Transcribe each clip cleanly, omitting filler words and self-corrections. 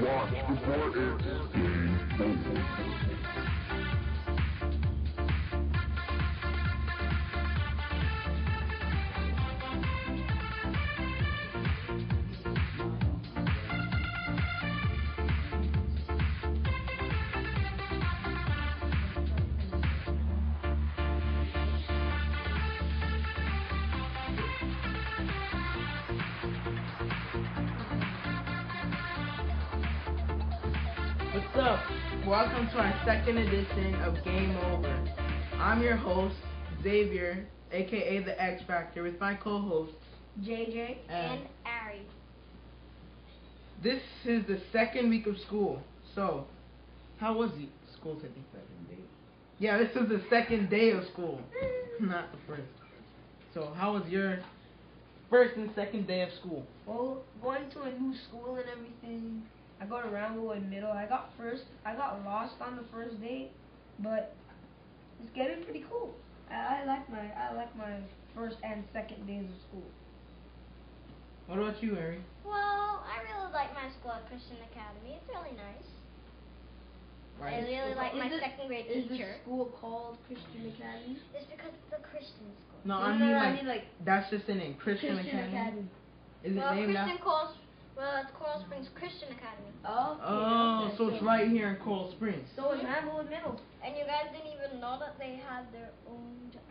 Watch before it's game over. What's up? Welcome to our second edition of Game Over. I'm your host, Xavier, aka the X Factor, with my co-hosts, JJ and Ari. This is the second week of school. So, how was school today? Second day. Yeah, this is the second day of school, not the first. So, how was your first and second day of school? Well, going to a new school and everything. I go to Ramblewood Middle. I got lost on the first day, but it's getting pretty cool. I like my first and second days of school. What about you, Ari? Well, I really like my school at Christian Academy. It's really nice. Right. I really like my second grade Is teacher. the school called Christian Academy? It's because it's a Christian school. No, No, I mean like that's just the name, Christian Academy. Is it Well, named Christian after? it's Coral Springs Christian Academy. Okay, Oh, okay, so it's right here in Coral Springs. So it's Ramblewood Middle. And you guys didn't even know that they had their own jet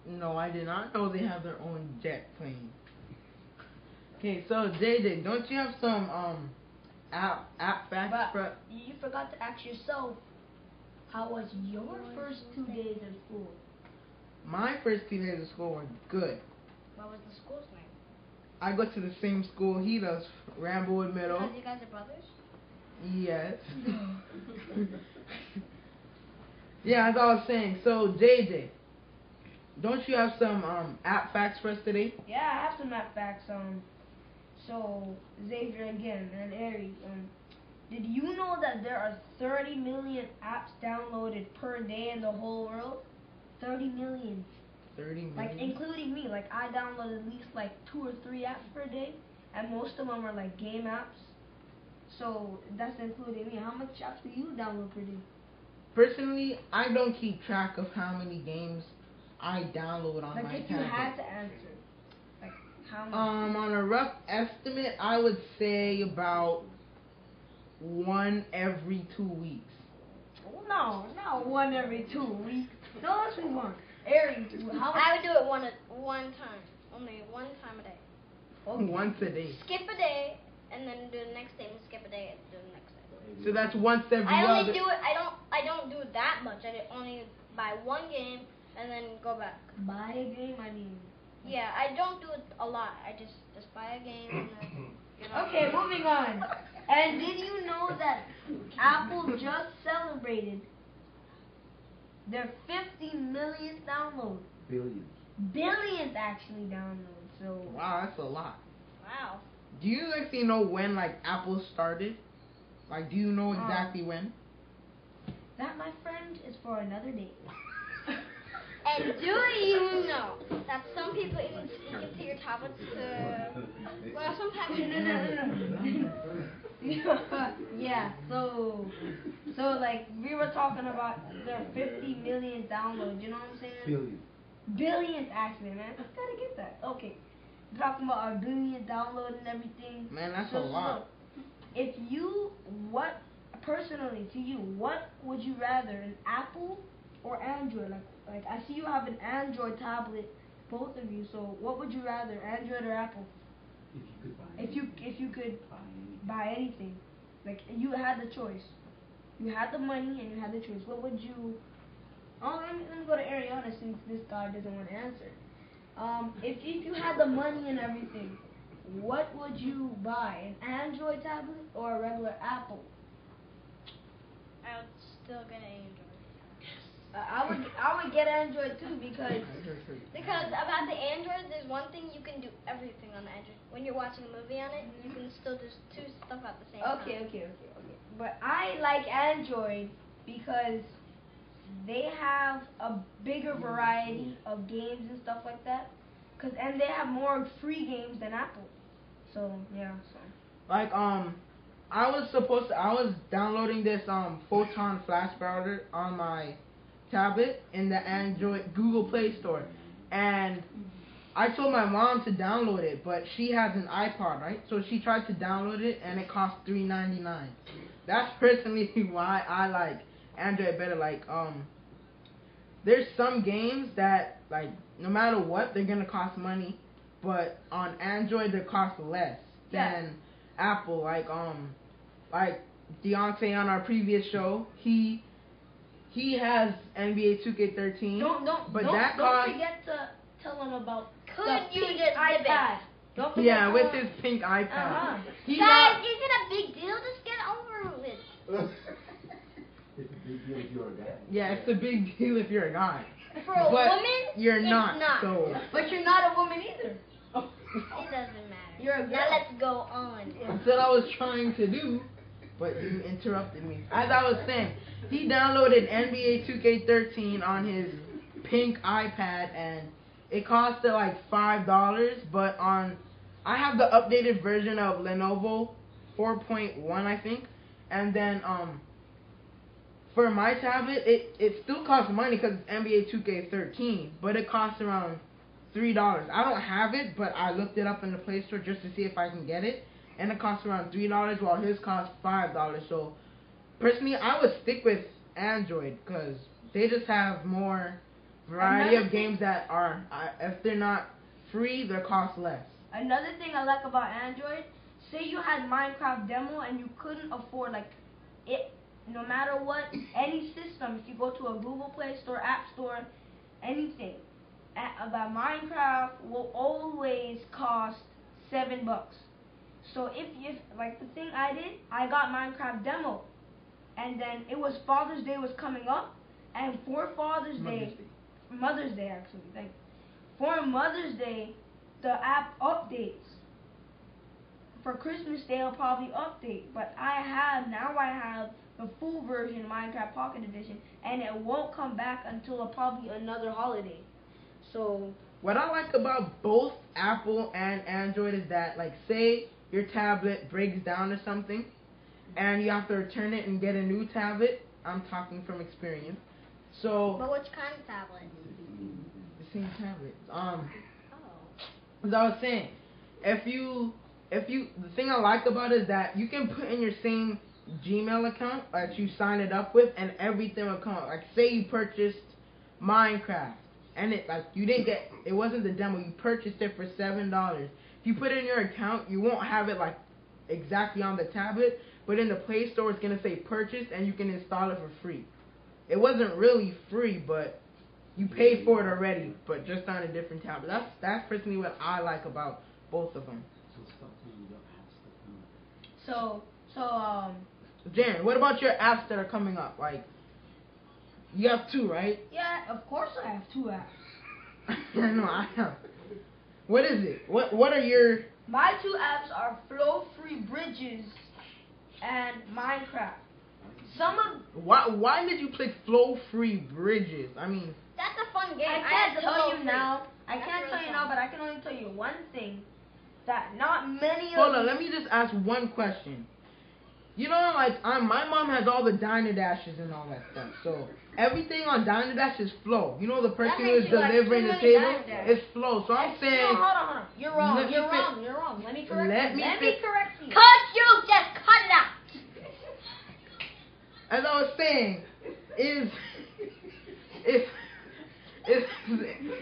plane? No, I did not know they have their own jet plane. Okay, so JJ, don't you have some app facts But for? you forgot to ask yourself, how was your first 2 days of school? My first 2 days of school were good. What was the school's name? I go to the same school he does, Ramblewood Middle. Because you guys are brothers? Yes. Yeah, as I was saying. So JJ, don't you have some app facts for us today? Yeah, I have some math facts. So Xavier again and Ari, did you know that there are 30 million apps downloaded per day in the whole world? 30 million. 30 million. Like including me. Like I download at least like 2 or 3 apps per day, and most of them are like game apps. So that's including me. How much apps do you download per day? Personally, I don't keep track of how many games I download on Like my if you tablet. had to answer, like how much? On a rough estimate, I would say about one every 2 weeks. No, not one every 2 weeks. No, let's move on. Ari, how much? I would do it one time. Only one time a day. Once a day. Skip a day, and then do the next day, and skip a day, and do the next day. So that's once every I other. only do it. I don't do it that much. I only buy one game and then go back. Buy a game, I mean. Yeah, I don't do it a lot. I just buy a game and then. Okay, moving on. And did you know that Apple just celebrated their 50 millionth download? Billions. Billions actually download. So Wow, that's a lot. Wow. Do you actually know when like Apple started? Like, do you know exactly when? that, my friend, is for another day. And do you know that some people even speak into your tablets to? Well, sometimes. Yeah. So like we were talking about their 50 million downloads. You know what I'm saying? Billions. Billions, actually, man. I gotta get that. Okay. Talking about our billion download and everything. Man, that's a lot. If you, personally to you, what would you rather, an Apple or Android? Like I see you have an Android tablet, both of you. So what would you rather, Android or Apple? If you could buy anything, like you had the choice, you had the money and you had the choice. What would you? Oh, let me go to Ariana since this guy doesn't want to answer. If you had the money and everything, what would you buy? An Android tablet or a regular Apple? I would still get an Android. I would get Android too because about the Android, there's one thing you can do everything on the Android. When you're watching a movie on it, you can still do two stuff at the same time. Okay. But I like Android because they have a bigger variety of games and stuff like that. And they have more free games than Apple. So yeah. Like I was downloading this Photon Flash browser on my tablet in the Android Google Play Store, and I told my mom to download it, but she has an iPod, right? So she tried to download it, and it cost $3.99. That's personally why I like Android better. Like there's some games that like no matter what they're gonna cost money, but on Android they cost less than Apple. Like Deontay on our previous show, he has NBA 2K13. Don't forget to tell him about Could the you pink just dip iPad. it? Don't forget Yeah, to with tell his him. pink iPad. Uh-huh. He Guys, got, is it a big deal? Just get over it. It's a big deal if you're a guy. yeah, it's a big deal if you're a guy. For a But woman, you're it's not. not. So But you're not a woman either. It doesn't matter. You're a girl. Now let's go on. that's what I was trying to do, but you interrupted me. As I was saying, he downloaded NBA 2K13 on his pink iPad, and it costed like $5. But I have the updated version of Lenovo 4.1, I think, and then for my tablet, it still costs money because it's NBA 2K13, but it costs around $3. I don't have it, but I looked it up in the Play Store just to see if I can get it, and it costs around $3 while his costs $5. So personally, I would stick with Android because they just have more variety of games that are if they're not free, they cost less. Another thing I like about Android, say you had Minecraft demo and you couldn't afford like it, no matter what, any system, if you go to a Google Play Store, App Store, anything, about Minecraft will always cost $7. So if like the thing I did, I got Minecraft demo, and then it was Father's Day was coming up, and for Father's Day, Mother's Day actually, thank you. For Mother's Day, the app updates. For Christmas Day, it'll probably update, but I have the full version, Minecraft Pocket Edition, and it won't come back until probably another holiday. So what I like about both Apple and Android is that, like, say your tablet breaks down or something, and you have to return it and get a new tablet. I'm talking from experience. So But which kind of tablet? the same tablet. Oh. As I was saying, the thing I like about it is that you can put in your same Gmail account that you sign it up with, and everything will come up. Like, say you purchased Minecraft, and it wasn't the demo. You purchased it for $7. If you put it in your account, you won't have it like exactly on the tablet, but in the Play Store, it's gonna say purchased, and you can install it for free. It wasn't really free, but you paid for it already, but just on a different tablet. That's personally what I like about both of them. So Jan, what about your apps that are coming up? Like, you have two, right? yeah, of course I have two apps. No, I have. What is it? What are your... My two apps are Flow Free Bridges and Minecraft. Why did you pick Flow Free Bridges? I mean... That's a fun game. I had can't the tell Flow you Free. now. I That's can't really tell you fun. now, but I can only tell you one thing. That not many of Hold on, let me just ask one question. You know, like, my mom has all the Diner Dashes and all that stuff, so everything on Diner Dash is Flow. You know, the person who is makes you like delivering too the many table Diner Dash. is Flow. So I'm saying... No, hold on. You're wrong. Let me You're fit- wrong. You're wrong. Let me correct Let you. me Let fit- me correct you. Cut you, just cut it out. As I was saying, is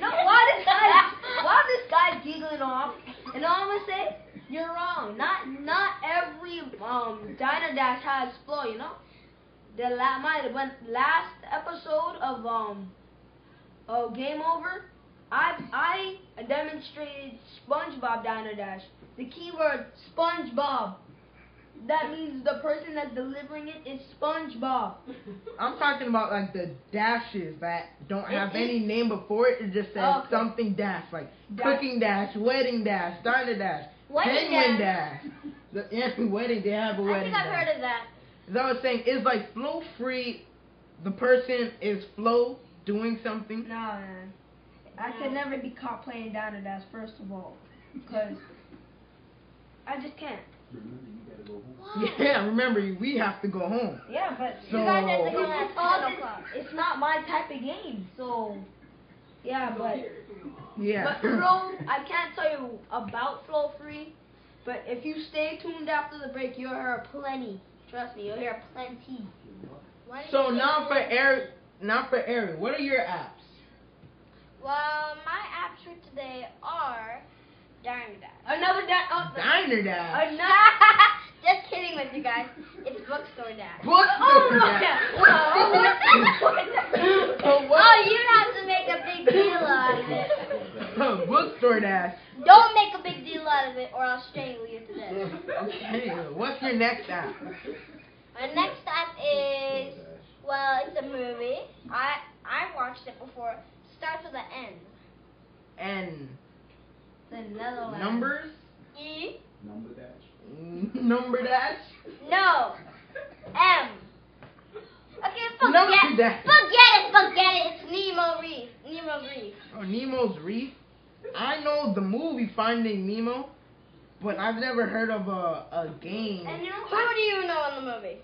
No, why this guy giggling off? And all I'm gonna say, you're wrong. Not every Diner Dash has Flow. You know, my last episode of Game Over, I demonstrated SpongeBob Diner Dash. The keyword SpongeBob. That means the person that's delivering it is SpongeBob. I'm talking about like the dashes that don't have any name before it. It just says Okay. something dash, like Dash. cooking dash, wedding dash, Diner Dash, Wedding penguin dash. dash. Wedding, they have a I wedding think I've dash. heard of that. As I was saying, is like Flow Free. The person is Flow doing something. Nah, man. I could never be caught playing Diner Dash, first of all. Because I just can't. Yeah, remember, we have to go home. Yeah, but So- You guys have to go at all 10 this, o'clock. it's not my type of game, so yeah, but Yeah. but Flo, I can't tell you about Flow Free, but if you stay tuned after the break, you'll hear plenty. Trust me, you'll hear plenty. Why did So you say now for that? Aaron, what are your apps? Well, my apps for today are Diner Dash. Another Diner Dash. Just kidding with you guys. It's Bookstore Dash. Bookstore Dash. Oh, you have to make a big deal out of it. Bookstore Dash. Don't make a big deal out of it, or I'll strangle you to death. Okay, what's your next app? My next app is, well, it's a movie. I watched it before. Starts with an N. N. The Netherlands. Numbers? E. Number dash. Number Dash? No. M. Okay, Number forget Dash. it. It's Nemo Reef. Nemo's Reef. Oh, Nemo's Reef? I know the movie Finding Nemo, but I've never heard of a game. And you know Who do you know in the movie?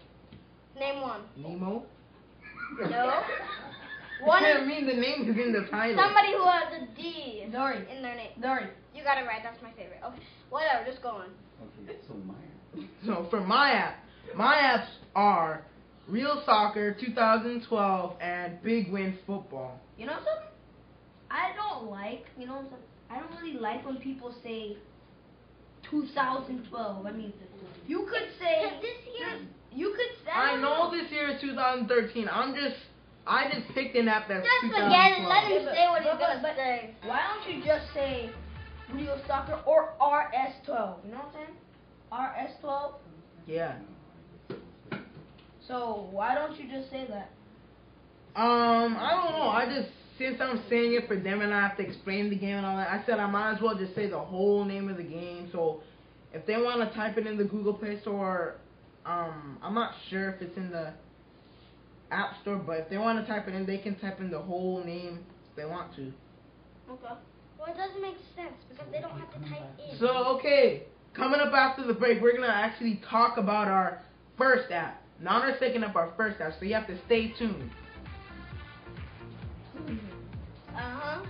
Name one. Nemo? No. One I is mean, the name is in the title. somebody who has a D Dory. in their name. Dory. You got it right. That's my favorite. Okay, whatever. Just go on. Okay, so mine. So for my apps are Real Soccer 2012 and Big Win Football. You know something? I don't like, I don't really like when people say 2012. I mean, you could say This year. You could say. I know this year is 2013. I just picked an app that's Just 2012. forget it. Let him but- say what he's but- gonna but- say. Why don't you just say Real Soccer or RS12? You know what I'm saying? RS12. Yeah. So why don't you just say that? I don't know. I just, since I'm saying it for them and I have to explain the game and all that, I said I might as well just say the whole name of the game. So if they want to type it in the Google Play Store, I'm not sure if it's in the App Store, but if they want to type it in, they can type in the whole name if they want to. Okay. Well, it doesn't make sense because they don't have to type in. So, okay, coming up after the break, we're going to actually talk about our first app. Not our second app, our first app, so you have to stay tuned. Uh-huh.